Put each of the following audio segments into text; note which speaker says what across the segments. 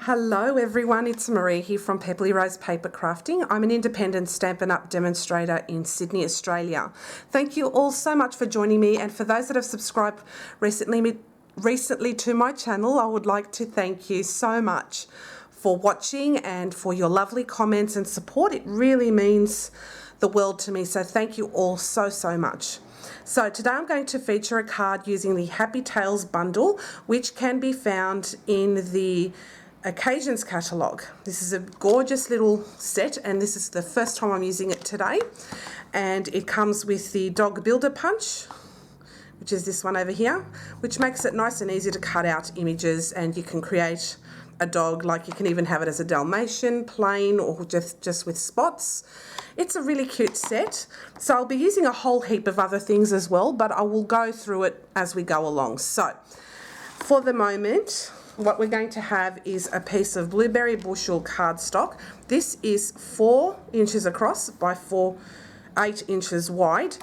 Speaker 1: Hello everyone, it's Marie here from Pebbley Rose Paper Crafting. I'm an independent Stampin' Up! Demonstrator in Sydney, Australia. Thank you all so much for joining me, and for those that have subscribed recently to my channel, I would like to thank you so much for watching and for your lovely comments and support. It really means the world to me, so thank you all so much. So today I'm going to feature a card using the Happy Tales bundle, which can be found in the Occasions catalogue. This is a gorgeous little set, and this is the first time I'm using it today. And it comes with the dog builder punch, which is this one over here, which makes it nice and easy to cut out images, and you can create a dog, like you can even have it as a Dalmatian, plain, or just with spots. It's a really cute set. So I'll be using a whole heap of other things as well, but I will go through it as we go along. So for the moment, what we're going to have is a piece of blueberry bushel cardstock. This is 4 inches across by 8 inches wide.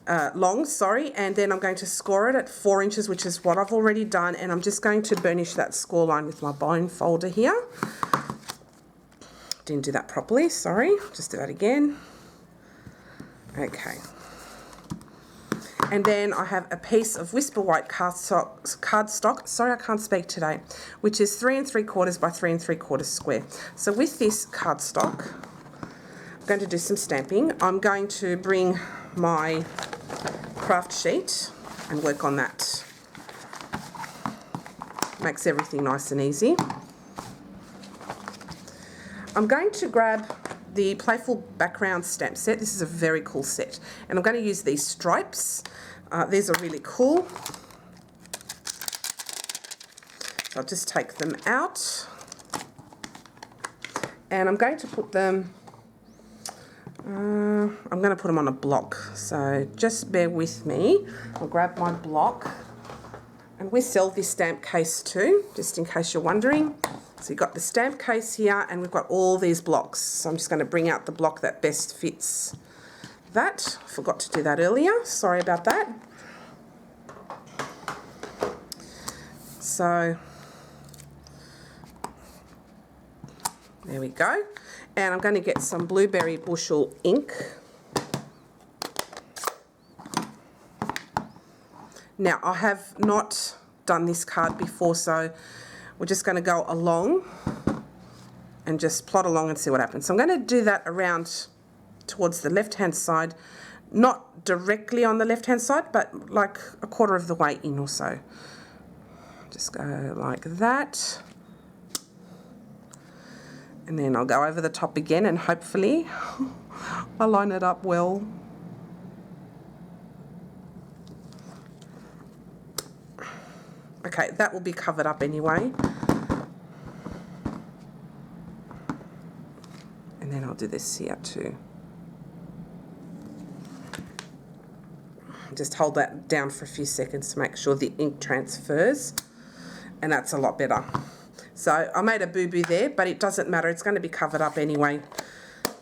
Speaker 1: Long, and then I'm going to score it at 4 inches, which is what I've already done, and I'm just going to burnish that score line with my bone folder here. Didn't do that properly, sorry, just do that again. Okay. And then I have a piece of Whisper White cardstock, sorry I can't speak today, which is 3 3/4 by 3 3/4 square. So with this cardstock, I'm going to do some stamping. I'm going to bring my craft sheet and work on that. Makes everything nice and easy. I'm going to grab the Playful Backgrounds stamp set. This is a very cool set, and I'm going to use these stripes. These are really cool. So I'll just take them out, and I'm going to put them on a block, so just bear with me. I'll grab my block, and we sell this stamp case too, just in case you're wondering. So you've got the stamp case here, and we've got all these blocks. So I'm just going to bring out the block that best fits that. I forgot to do that earlier, sorry about that. So there we go. And I'm going to get some blueberry bushel ink. Now, I have not done this card before, so we're just going to go along and just plot along and see what happens. So I'm going to do that around towards the left-hand side, not directly on the left-hand side, but like a quarter of the way in or so. Just go like that. And then I'll go over the top again, and hopefully I'll line it up well. Okay, that will be covered up anyway. And then I'll do this here too. Just hold that down for a few seconds to make sure the ink transfers, and that's a lot better. So I made a boo-boo there, but it doesn't matter. It's going to be covered up anyway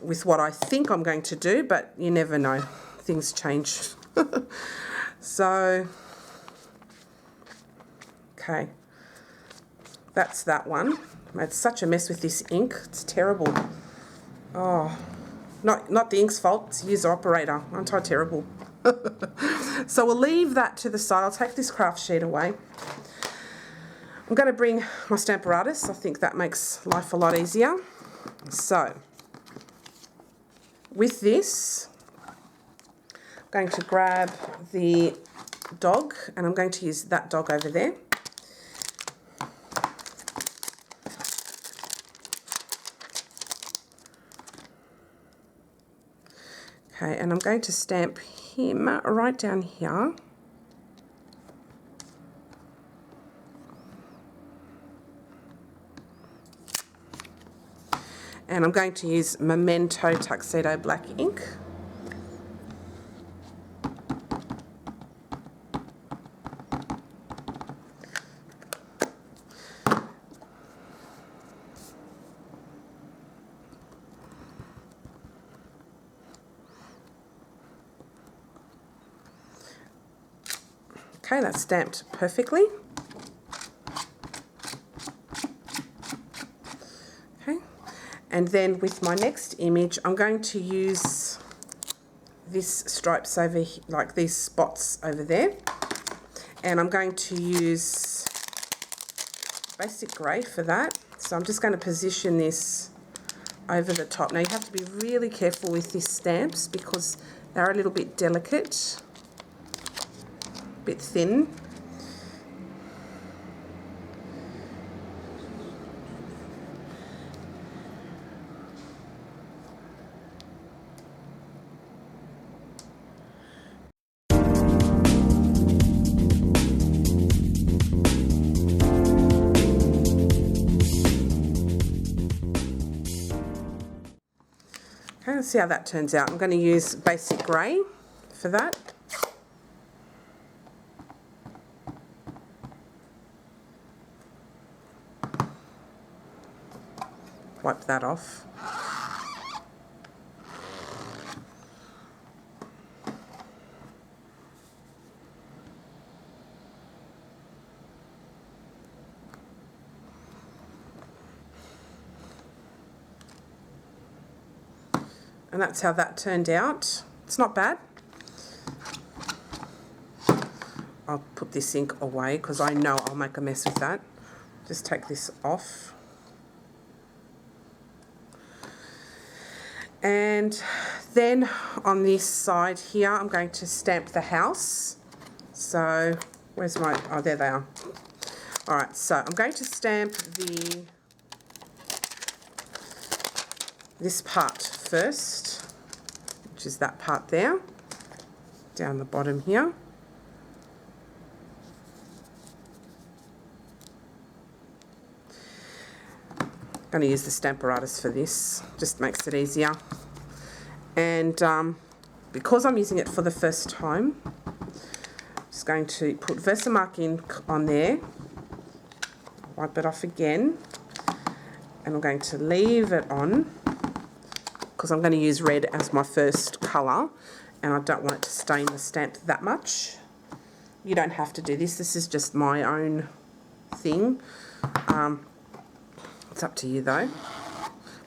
Speaker 1: with what I think I'm going to do, but you never know. Things change. So, okay. That's that one. I made such a mess with this ink. It's terrible. Oh, not the ink's fault. It's the user operator. Aren't I terrible? So we'll leave that to the side. I'll take this craft sheet away. I'm going to bring my Stamparatus. I think that makes life a lot easier. So, with this, I'm going to grab the dog, and I'm going to use that dog over there. Okay, and I'm going to stamp him right down here. And I'm going to use Memento Tuxedo Black ink. Okay, that's stamped perfectly. And then with my next image, I'm going to use this stripes over here, like these spots over there. And I'm going to use basic grey for that. So I'm just going to position this over the top. Now you have to be really careful with these stamps because they're a little bit delicate, a bit thin. Okay, let's see how that turns out. I'm going to use basic grey for that. Wipe that off. And that's how that turned out. It's not bad. I'll put this ink away because I know I'll make a mess with that. Just take this off. And then on this side here, I'm going to stamp the house. So, where's my, oh, there they are. All right, so I'm going to stamp this part first, which is that part there, down the bottom here. I'm going to use the Stamparatus for this, just makes it easier. And because I'm using it for the first time, I'm just going to put Versamark ink on there, wipe it off again, and I'm going to leave it on because I'm going to use red as my first colour and I don't want it to stain the stamp that much. You don't have to do this, this is just my own thing. It's up to you though.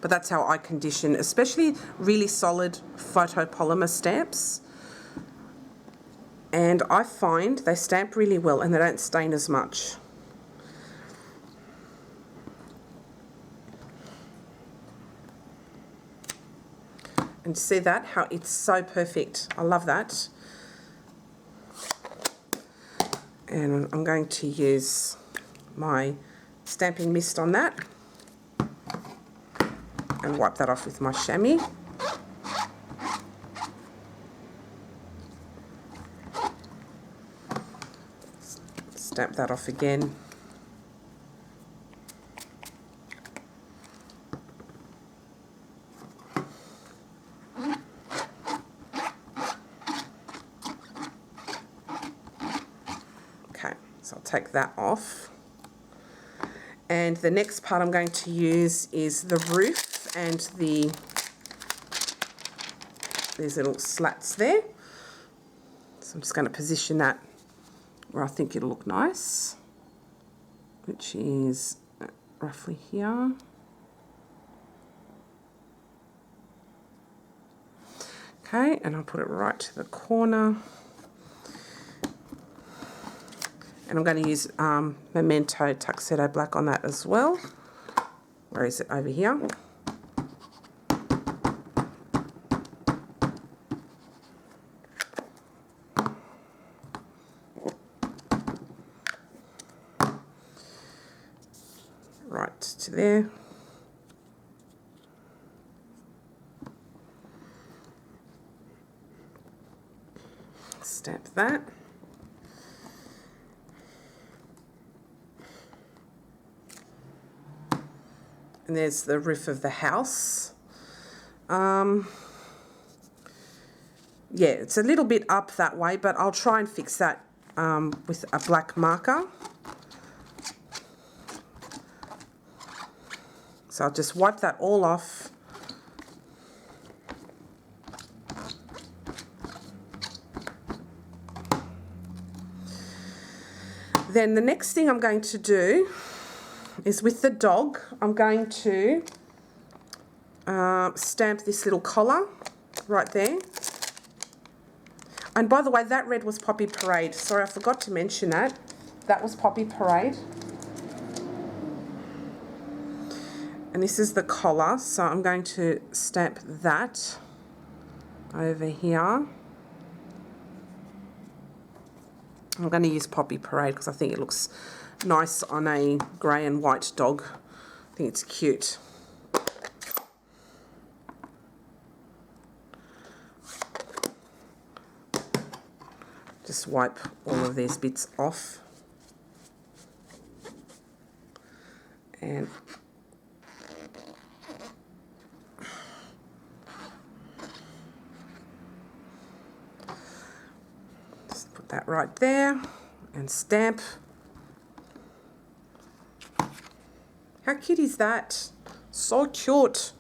Speaker 1: But that's how I condition, especially really solid photopolymer stamps. And I find they stamp really well and they don't stain as much. And see that, how it's so perfect. I love that. And I'm going to use my stamping mist on that and wipe that off with my chamois. Stamp that off again. So I'll take that off. And the next part I'm going to use is the roof and these little slats there. So I'm just going to position that where I think it'll look nice, which is roughly here. Okay, and I'll put it right to the corner. And I'm going to use Memento Tuxedo Black on that as well. Where is it? Over here. Right to there. Stamp that. And there's the roof of the house. Yeah, it's a little bit up that way, but I'll try and fix that with a black marker. So I'll just wipe that all off. Then the next thing I'm going to do is with the dog, I'm going to stamp this little collar right there. And by the way, that red was Poppy Parade. Sorry, I forgot to mention that. That was Poppy Parade. And this is the collar, so I'm going to stamp that over here. I'm going to use Poppy Parade because I think it looks nice on a grey and white dog. I think it's cute. Just wipe all of these bits off. And just put that right there and stamp. How cute is that? So cute.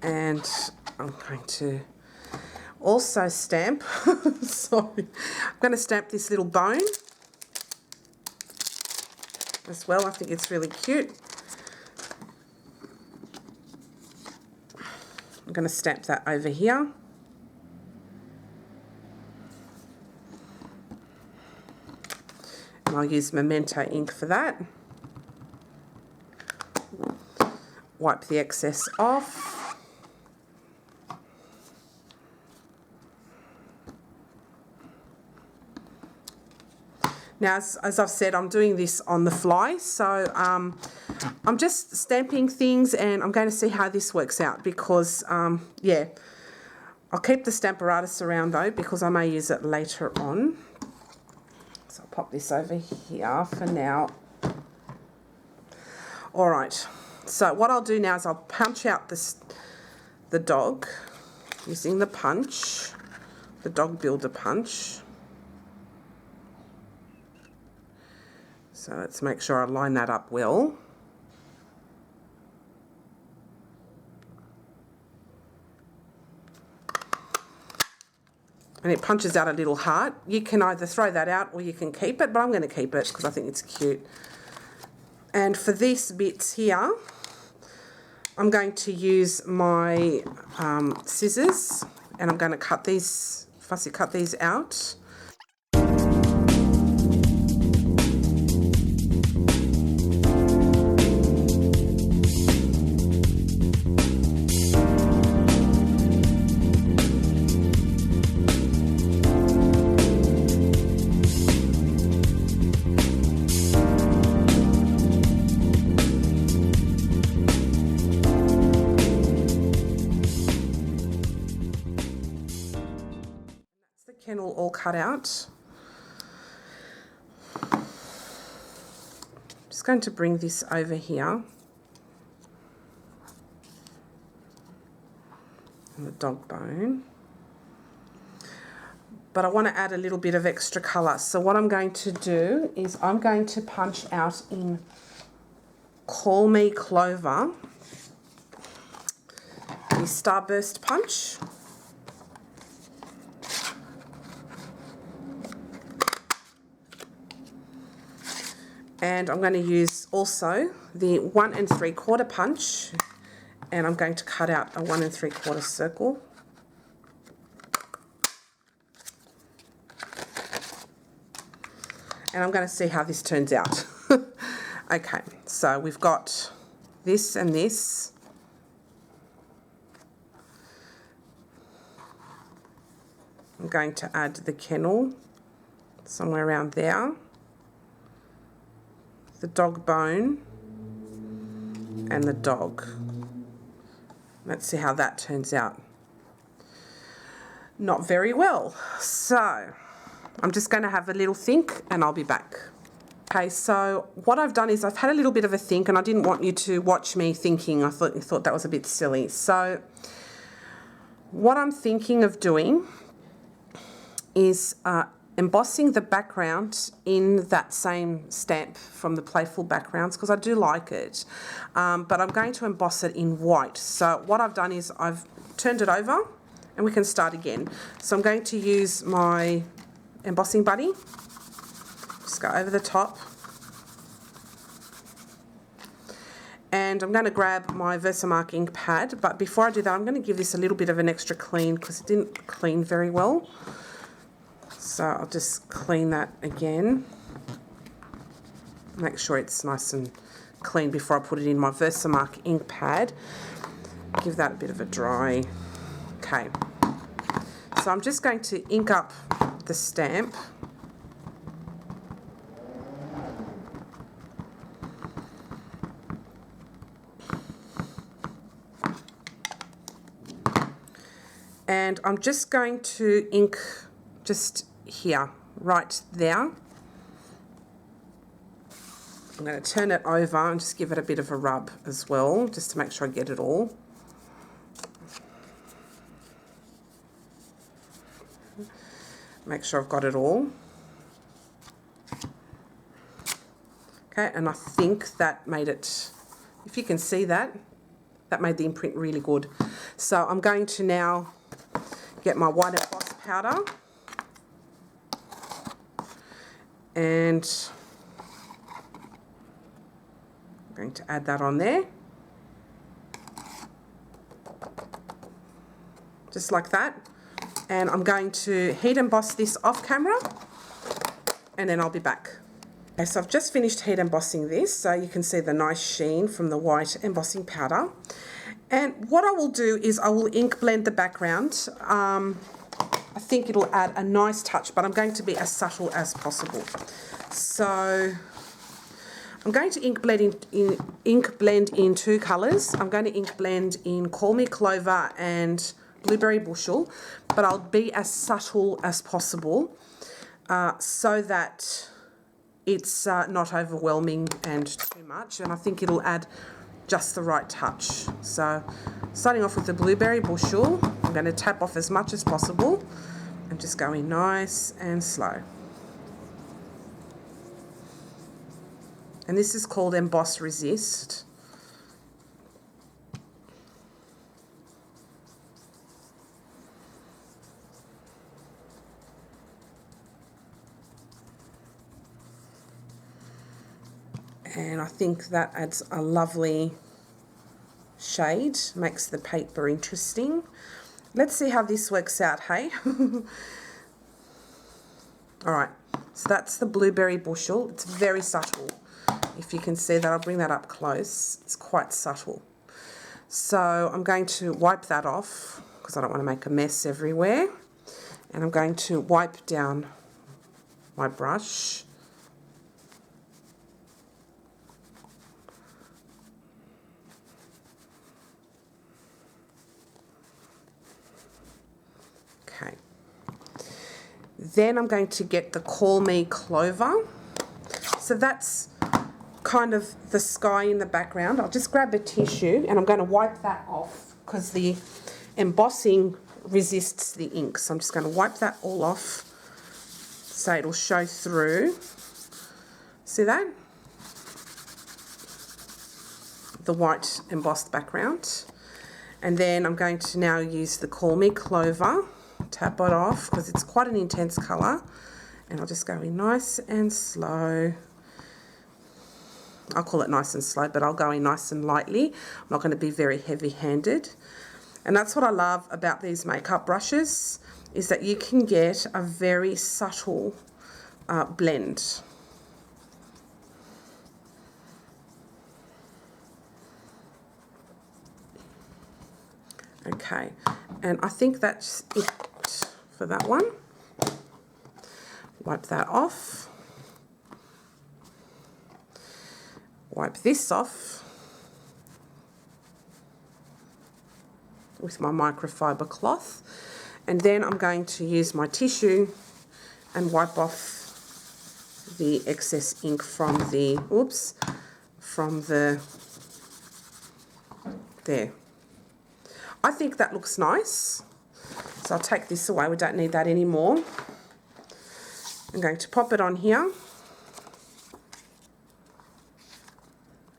Speaker 1: And I'm going to also stamp, sorry, I'm going to stamp this little bone as well. I think it's really cute. I'm going to stamp that over here. And I'll use Memento ink for that. Wipe the excess off. Now, as I've said, I'm doing this on the fly, so I'm just stamping things and I'm going to see how this works out because, yeah, I'll keep the Stamparatus around though because I may use it later on. So I'll pop this over here for now. All right, so what I'll do now is I'll punch out the dog using the punch, the dog builder punch. So let's make sure I line that up well. And it punches out a little heart. You can either throw that out or you can keep it, but I'm going to keep it because I think it's cute. And for these bits here, I'm going to use my scissors and I'm going to cut these, fussy cut these out. Kennel all cut out. Just going to bring this over here. And the dog bone. But I want to add a little bit of extra colour. So what I'm going to do is I'm going to punch out in Call Me Clover, the Starburst punch. And I'm going to use also the 1 3/4 punch, and I'm going to cut out a 1 3/4 circle. And I'm going to see how this turns out. Okay, so we've got this and this. I'm going to add the kennel somewhere around there. The dog bone and the dog. Let's see how that turns out. Not very well. So I'm just going to have a little think and I'll be back. Okay, so what I've done is I've had a little bit of a think and I didn't want you to watch me thinking. I thought that was a bit silly. So what I'm thinking of doing is embossing the background in that same stamp from the Playful Backgrounds because I do like it, but I'm going to emboss it in white. So what I've done is I've turned it over and we can start again. So I'm going to use my embossing buddy, just go over the top, and I'm going to grab my Versamark ink pad, but before I do that I'm going to give this a little bit of an extra clean because it didn't clean very well. So I'll just clean that again. Make sure it's nice and clean before I put it in my Versamark ink pad. Give that a bit of a dry. Okay. So I'm just going to ink up the stamp. And I'm just going to ink just here, right there. I'm going to turn it over and just give it a bit of a rub as well, just to make sure I get it all. Make sure I've got it all. Okay, and I think that made it, if you can see that, that made the imprint really good. So I'm going to now get my white emboss powder and I'm going to add that on there. Just like that. And I'm going to heat emboss this off camera and then I'll be back. Okay, so I've just finished heat embossing this, so you can see the nice sheen from the white embossing powder. And what I will do is I will ink blend the background. I think it'll add a nice touch, but I'm going to be as subtle as possible. So I'm going to ink blend in two colours. I'm going to ink blend in Call Me Clover and Blueberry Bushel, but I'll be as subtle as possible so that it's not overwhelming and too much, and I think it'll add just the right touch. So starting off with the Blueberry Bushel, I'm going to tap off as much as possible and just go in nice and slow. And this is called Emboss Resist. And I think that adds a lovely shade, makes the paper interesting. Let's see how this works out, hey? Alright, so that's the Blueberry Bushel. It's very subtle. If you can see that, I'll bring that up close. It's quite subtle. So I'm going to wipe that off because I don't want to make a mess everywhere. And I'm going to wipe down my brush. Okay. Then I'm going to get the Call Me Clover. So that's kind of the sky in the background. I'll just grab a tissue and I'm going to wipe that off because the embossing resists the ink. So I'm just going to wipe that all off so it'll show through. See that? The white embossed background. And then I'm going to now use the Call Me Clover. Tap it off because it's quite an intense colour. And I'll just go in nice and slow. I'll call it nice and slow, but I'll go in nice and lightly. I'm not going to be very heavy-handed. And that's what I love about these makeup brushes, is that you can get a very subtle blend. Okay, and I think that's it for that one. Wipe that off. Wipe this off with my microfiber cloth, and then I'm going to use my tissue and wipe off the excess ink from the, there. I think that looks nice, so I'll take this away. We don't need that anymore. I'm going to pop it on here.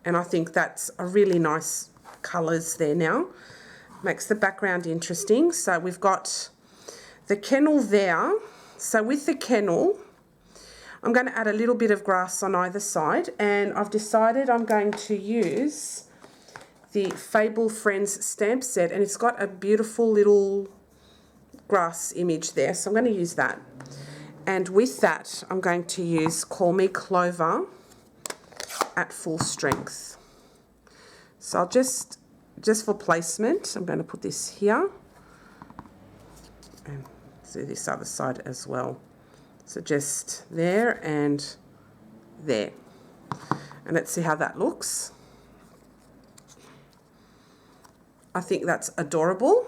Speaker 1: And I think that's a really nice colours there now. makes the background interesting. So we've got the kennel there. So with the kennel, I'm going to add a little bit of grass on either side, and I've decided I'm going to use the Fable Friends stamp set, and it's got a beautiful little grass image there, so I'm going to use that. And with that, I'm going to use Call Me Clover at full strength. So I'll just for placement, I'm going to put this here and do this other side as well. So just there and there. And let's see how that looks. I think that's adorable.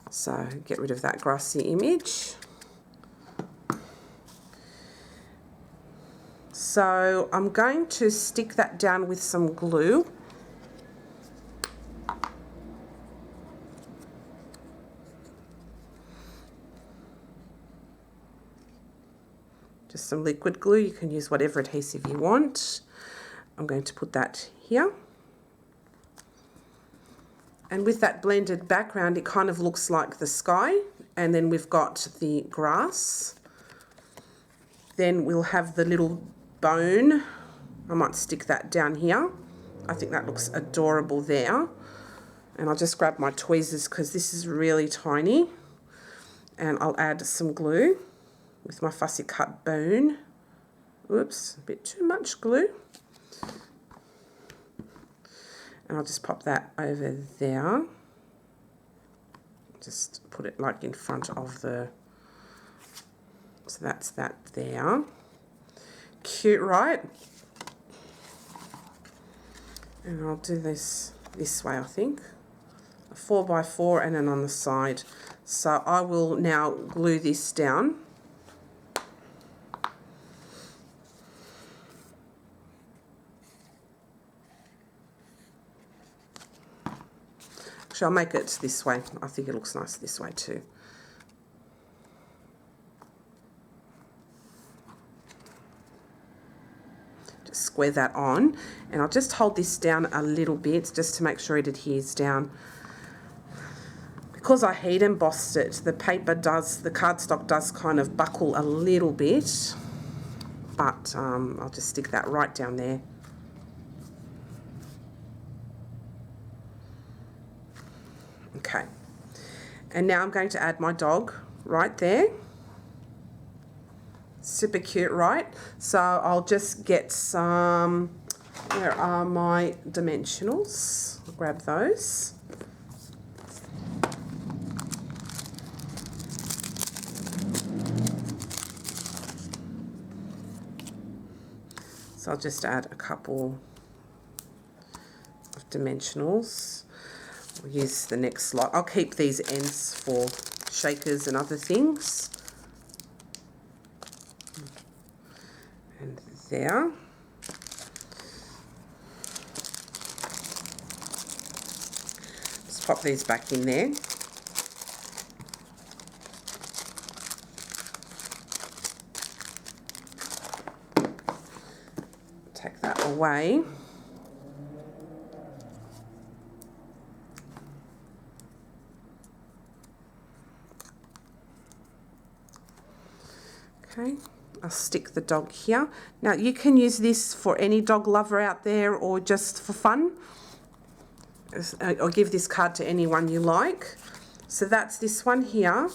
Speaker 1: So get rid of that grassy image. So I'm going to stick that down with some glue. Just some liquid glue. You can use whatever adhesive you want. I'm going to put that here. And with that blended background, it kind of looks like the sky. And then we've got the grass. Then we'll have the little bone. I might stick that down here. I think that looks adorable there. And I'll just grab my tweezers because this is really tiny. And I'll add some glue with my fussy cut bone. Oops, a bit too much glue. And I'll just pop that over there. Just put it like in front of the... So that's that there. Cute, right? And I'll do this way, I think. A 4x4 and then on the side. So I will now glue this down. Actually, I'll make it this way. I think it looks nice this way too. Square that on, and I'll just hold this down a little bit just to make sure it adheres down. Because I heat embossed it, the cardstock does kind of buckle a little bit, but I'll just stick that right down there. Okay, and now I'm going to add my dog right there. Super cute, right? So I'll just get some, where are my dimensionals? I'll grab those. So I'll just add a couple of dimensionals. We'll use the next lot. I'll keep these ends for shakers and other things. And there. Just pop these back in there. Take that away. Okay. I'll stick the dog here. Now you can use this for any dog lover out there or just for fun. Or give this card to anyone you like. So that's this one here.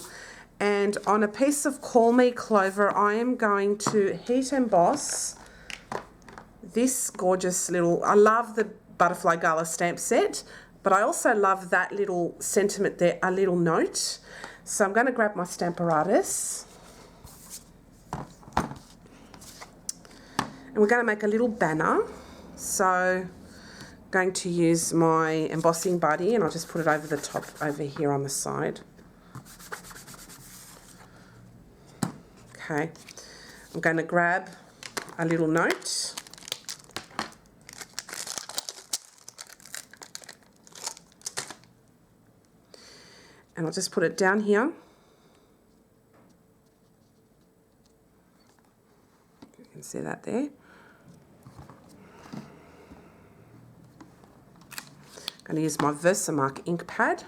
Speaker 1: And on a piece of Call Me Clover, I am going to heat emboss this gorgeous little... I love the Butterfly Gala stamp set, but I also love that little sentiment there, a little note. So I'm going to grab my Stamparatus. And we're going to make a little banner. So I'm going to use my embossing buddy, and I'll just put it over the top over here on the side. Okay. I'm going to grab a little note. And I'll just put it down here. You can see that there. going to use my Versamark ink pad.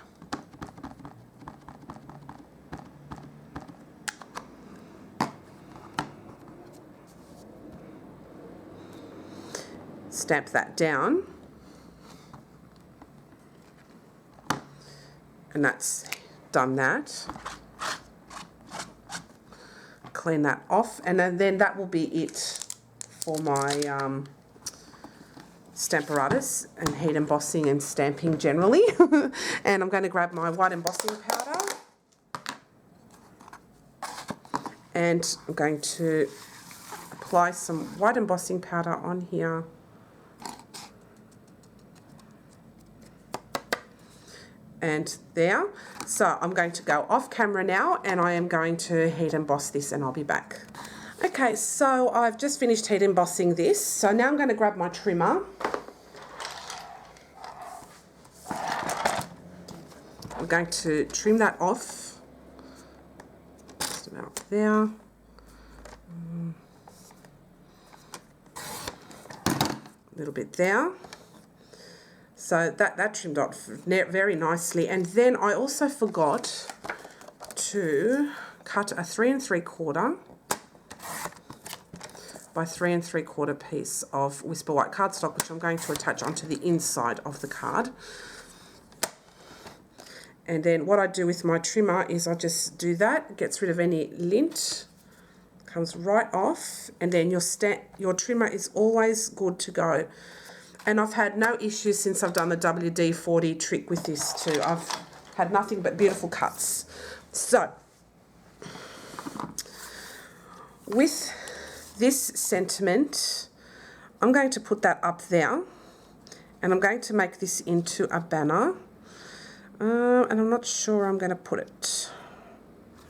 Speaker 1: Stamp that down. And that's done that. Clean that off, and then that will be it for my Stamparatus and heat embossing and stamping generally. And I'm going to grab my white embossing powder, and I'm going to apply some white embossing powder on here. And there. So I'm going to go off camera now, and I am going to heat emboss this, and I'll be back. Okay, so I've just finished heat embossing this. So now I'm going to grab my trimmer. I'm going to trim that off. Just about there. A little bit there. So that trimmed off very nicely. And then I also forgot to cut a 3 3/4 by 3 3/4 piece of Whisper White cardstock, which I'm going to attach onto the inside of the card. And then what I do with my trimmer is I just do that, it gets rid of any lint, comes right off, and then your trimmer is always good to go. And I've had no issues since I've done the WD-40 trick with this too. I've had nothing but beautiful cuts. So, with this sentiment, I'm going to put that up there, and I'm going to make this into a banner. And I'm not sure I'm going to put it.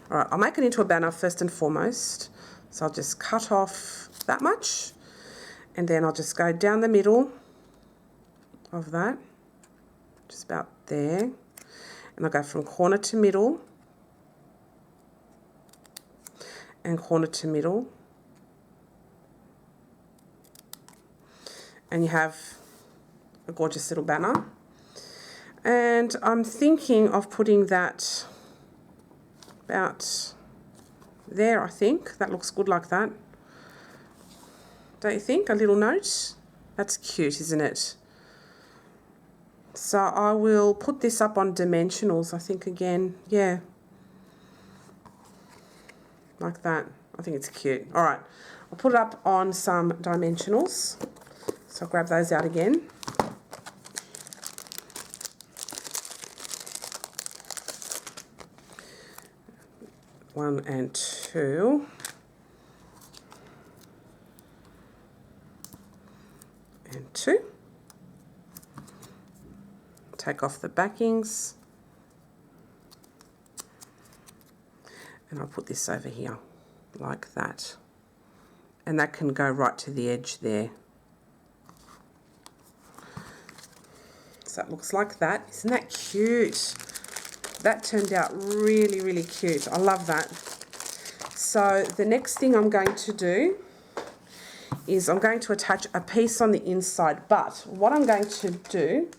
Speaker 1: All right, I'll make it into a banner first and foremost. So I'll just cut off that much, and then I'll just go down the middle of that, just about there, and I'll go from corner to middle and corner to middle, and you have a gorgeous little banner. And I'm thinking of putting that about there. I think that looks good like that, don't you think? A little note, that's cute, isn't it? So I will put this up on dimensionals, I think, again. Yeah. Like that. I think it's cute. All right. I'll put it up on some dimensionals. So I'll grab those out again. One and two. And two. Take off the backings, and I'll put this over here like that, and that can go right to the edge there. So it looks like that. Isn't that cute? That turned out really, really cute. I love that. So the next thing I'm going to do is I'm going to attach a piece on the inside, but what I'm going to do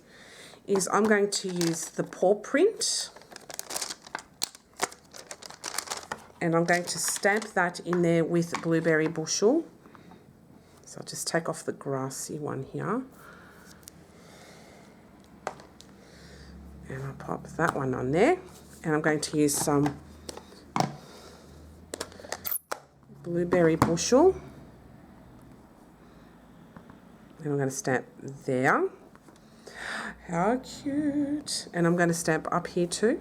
Speaker 1: is I'm going to use the paw print, and I'm going to stamp that in there with Blueberry Bushel. So I'll just take off the grassy one here, and I'll pop that one on there, and I'm going to use some Blueberry Bushel, and I'm going to stamp there. How cute. And I'm going to stamp up here too.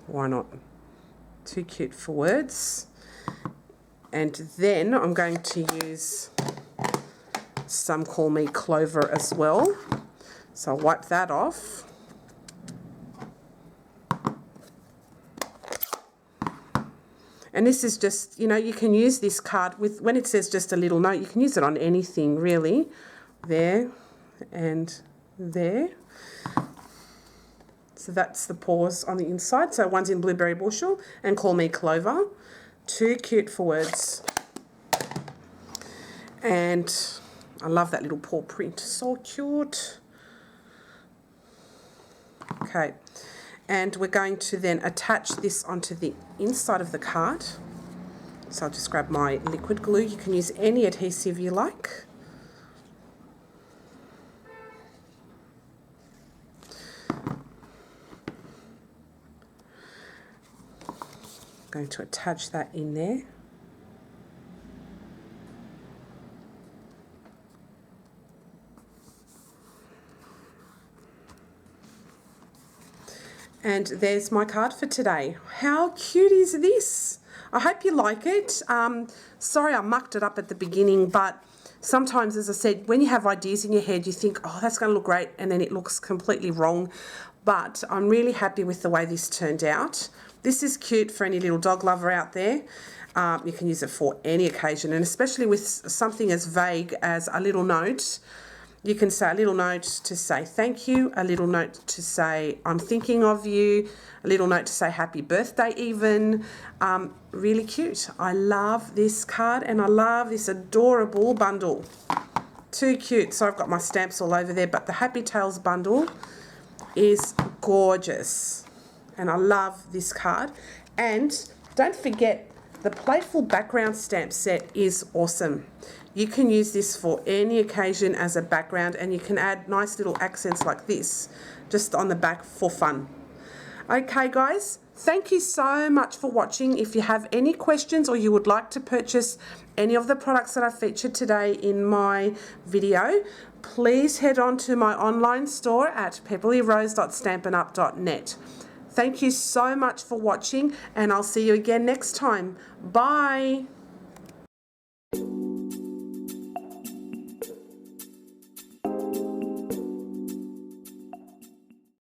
Speaker 1: Why not? Too cute for words. And then I'm going to use some Call Me Clover as well. So I'll wipe that off. And this is just, you know, you can use this card with, when it says just a little note, you can use it on anything really. There and there. So that's the paws on the inside. So one's in Blueberry Bushel and Call Me Clover. Too cute for words. And I love that little paw print. So cute. Okay, and we're going to then attach this onto the inside of the card. So I'll just grab my liquid glue. You can use any adhesive you like. I'm going to attach that in there. And there's my card for today. How cute is this? I hope you like it. Sorry I mucked it up at the beginning, but sometimes, as I said, when you have ideas in your head, you think, oh, that's going to look great, and then it looks completely wrong. But I'm really happy with the way this turned out. This is cute for any little dog lover out there. You can use it for any occasion, and especially with something as vague as a little note. You can say a little note to say thank you, a little note to say I'm thinking of you, a little note to say happy birthday even. Really cute. I love this card and I love this adorable bundle. Too cute. So I've got my stamps all over there, but the Happy Tales bundle is gorgeous. And I love this card. And don't forget, the Playful Backgrounds stamp set is awesome. You can use this for any occasion as a background, and you can add nice little accents like this just on the back for fun. Okay guys, thank you so much for watching. If you have any questions or you would like to purchase any of the products that I featured today in my video, please head on to my online store at pebblerose.stampinup.net. Thank you so much for watching, and I'll see you again next time. Bye.